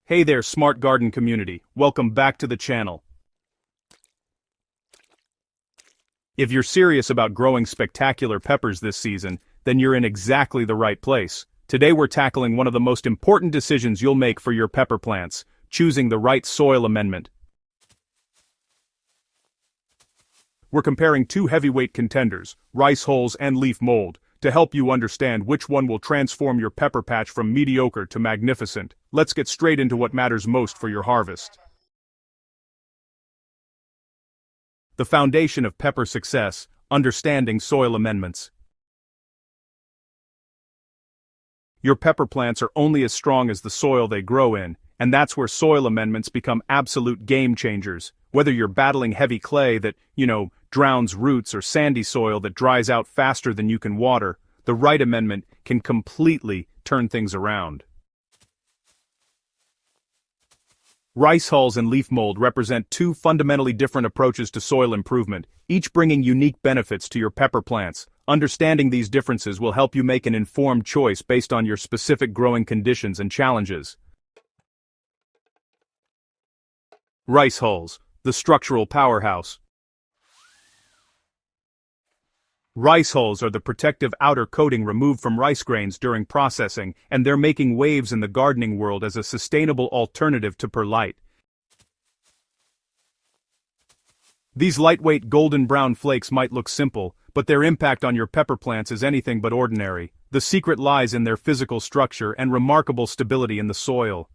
Hey there, smart garden community. Welcome back to the channel. If you're serious about growing spectacular peppers this season, then you're in exactly the right place. Today we're tackling one of the most important decisions you'll make for your pepper plants, choosing the right soil amendment. We're comparing two heavyweight contenders, rice hulls and leaf mold, to help you understand which one will transform your pepper patch from mediocre to magnificent. Let's get straight into what matters most for your harvest. The foundation of pepper success: understanding soil amendments. Your pepper plants are only as strong as the soil they grow in, and that's where soil amendments become absolute game changers. Whether you're battling heavy clay that, drowns roots or sandy soil that dries out faster than you can water, the right amendment can completely turn things around. Rice hulls and leaf mold represent two fundamentally different approaches to soil improvement, each bringing unique benefits to your pepper plants. Understanding these differences will help you make an informed choice based on your specific growing conditions and challenges. Rice hulls, the structural powerhouse. Rice hulls are the protective outer coating removed from rice grains during processing, and they're making waves in the gardening world as a sustainable alternative to perlite. These lightweight golden brown flakes might look simple, but their impact on your pepper plants is anything but ordinary. The secret lies in their physical structure and remarkable stability in the soil.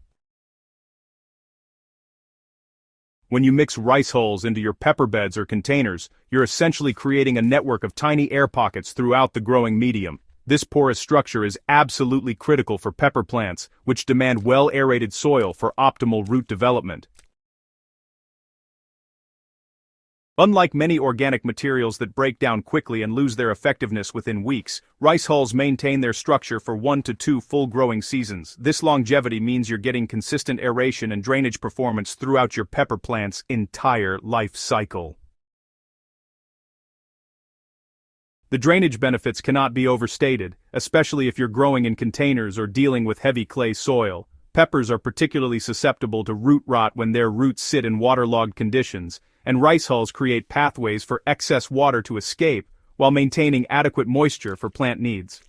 When you mix rice hulls into your pepper beds or containers, you're essentially creating a network of tiny air pockets throughout the growing medium. This porous structure is absolutely critical for pepper plants, which demand well-aerated soil for optimal root development. Unlike many organic materials that break down quickly and lose their effectiveness within weeks, rice hulls maintain their structure for 1 to 2 full growing seasons. This longevity means you're getting consistent aeration and drainage performance throughout your pepper plant's entire life cycle. The drainage benefits cannot be overstated, especially if you're growing in containers or dealing with heavy clay soil. Peppers are particularly susceptible to root rot when their roots sit in waterlogged conditions, and rice hulls create pathways for excess water to escape while maintaining adequate moisture for plant needs.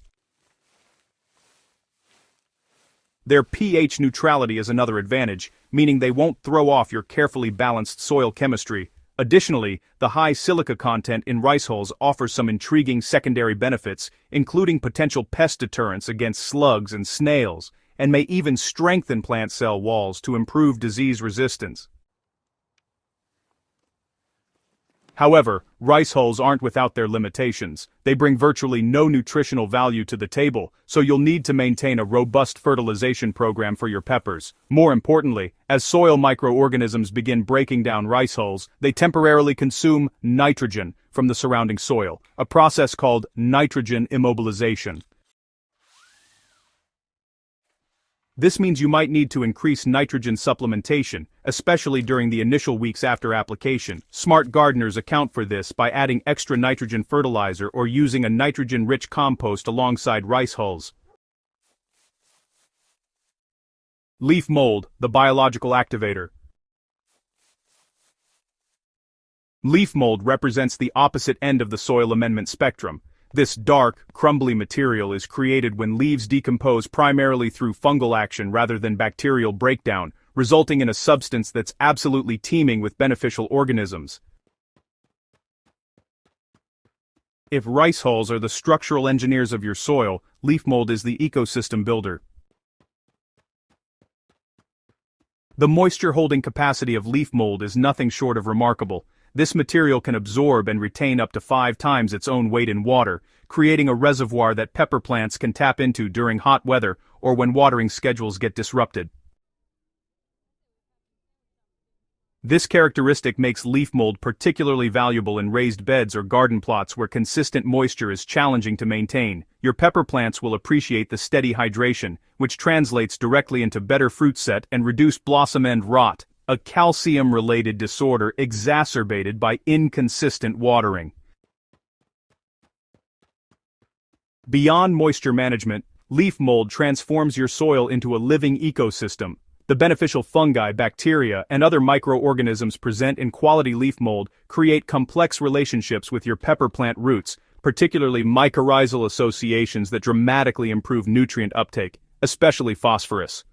Their pH neutrality is another advantage, meaning they won't throw off your carefully balanced soil chemistry. Additionally, the high silica content in rice hulls offers some intriguing secondary benefits, including potential pest deterrents against slugs and snails, and may even strengthen plant cell walls to improve disease resistance. However, rice hulls aren't without their limitations. They bring virtually no nutritional value to the table, so you'll need to maintain a robust fertilization program for your peppers. More importantly, as soil microorganisms begin breaking down rice hulls, they temporarily consume nitrogen from the surrounding soil, a process called nitrogen immobilization. This means you might need to increase nitrogen supplementation, especially during the initial weeks after application. Smart gardeners account for this by adding extra nitrogen fertilizer or using a nitrogen-rich compost alongside rice hulls. Leaf mold, the biological activator. Leaf mold represents the opposite end of the soil amendment spectrum. This dark, crumbly material is created when leaves decompose primarily through fungal action rather than bacterial breakdown, resulting in a substance that's absolutely teeming with beneficial organisms. If rice hulls are the structural engineers of your soil, leaf mold is the ecosystem builder. The moisture-holding capacity of leaf mold is nothing short of remarkable. This material can absorb and retain up to 5 times its own weight in water, creating a reservoir that pepper plants can tap into during hot weather or when watering schedules get disrupted. This characteristic makes leaf mold particularly valuable in raised beds or garden plots where consistent moisture is challenging to maintain. Your pepper plants will appreciate the steady hydration, which translates directly into better fruit set and reduced blossom end rot, a calcium-related disorder exacerbated by inconsistent watering. Beyond moisture management, leaf mold transforms your soil into a living ecosystem. The beneficial fungi, bacteria, and other microorganisms present in quality leaf mold create complex relationships with your pepper plant roots, particularly mycorrhizal associations that dramatically improve nutrient uptake, especially phosphorus.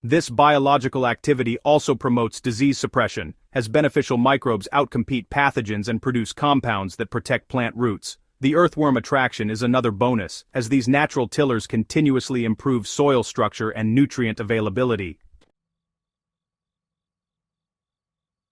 This biological activity also promotes disease suppression, as beneficial microbes outcompete pathogens and produce compounds that protect plant roots. The earthworm attraction is another bonus, as these natural tillers continuously improve soil structure and nutrient availability.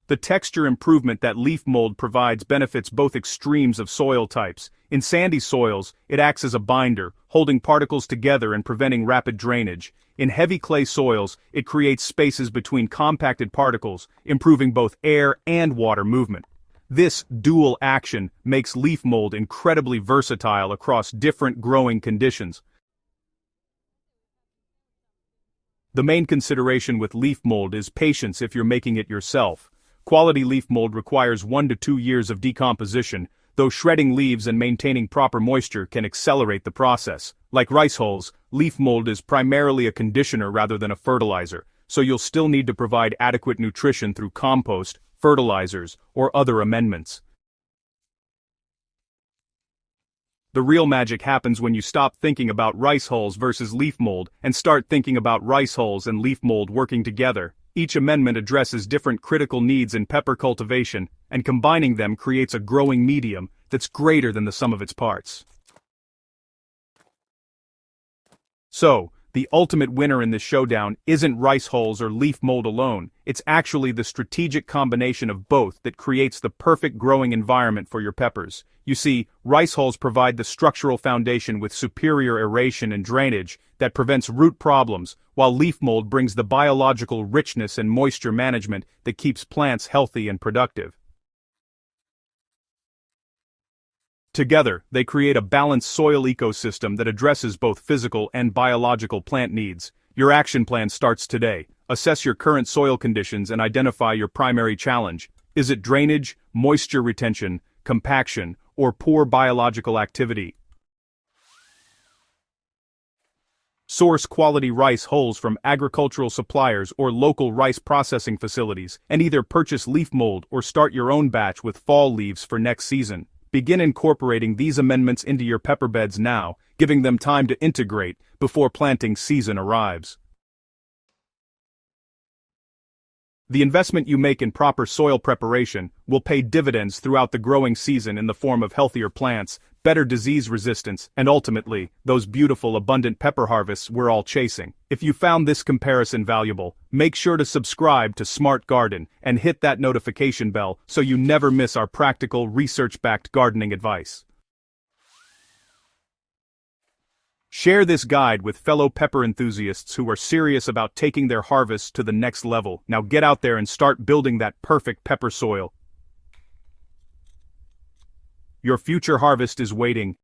The texture improvement that leaf mold provides benefits both extremes of soil types. In sandy soils, it acts as a binder, holding particles together and preventing rapid drainage. In heavy clay soils, it creates spaces between compacted particles, improving both air and water movement. This dual action makes leaf mold incredibly versatile across different growing conditions. The main consideration with leaf mold is patience if you're making it yourself. Quality leaf mold requires 1 to 2 years of decomposition, though shredding leaves and maintaining proper moisture can accelerate the process. Like rice hulls, leaf mold is primarily a conditioner rather than a fertilizer, so you'll still need to provide adequate nutrition through compost, fertilizers, or other amendments. The real magic happens when you stop thinking about rice hulls versus leaf mold and start thinking about rice hulls and leaf mold working together. Each amendment addresses different critical needs in pepper cultivation, and combining them creates a growing medium that's greater than the sum of its parts. So, the ultimate winner in this showdown isn't rice hulls or leaf mold alone, it's actually the strategic combination of both that creates the perfect growing environment for your peppers. You see, rice hulls provide the structural foundation with superior aeration and drainage that prevents root problems, while leaf mold brings the biological richness and moisture management that keeps plants healthy and productive. Together, they create a balanced soil ecosystem that addresses both physical and biological plant needs. Your action plan starts today. Assess your current soil conditions and identify your primary challenge. Is it drainage, moisture retention, compaction, or poor biological activity? Source quality rice hulls from agricultural suppliers or local rice processing facilities, and either purchase leaf mold or start your own batch with fall leaves for next season. Begin incorporating these amendments into your pepper beds now, giving them time to integrate before planting season arrives. The investment you make in proper soil preparation will pay dividends throughout the growing season in the form of healthier plants, better disease resistance, and ultimately, those beautiful abundant pepper harvests we're all chasing. If you found this comparison valuable, make sure to subscribe to Smart Garden and hit that notification bell so you never miss our practical, research-backed gardening advice. Share this guide with fellow pepper enthusiasts who are serious about taking their harvests to the next level. Now get out there and start building that perfect pepper soil. Your future harvest is waiting.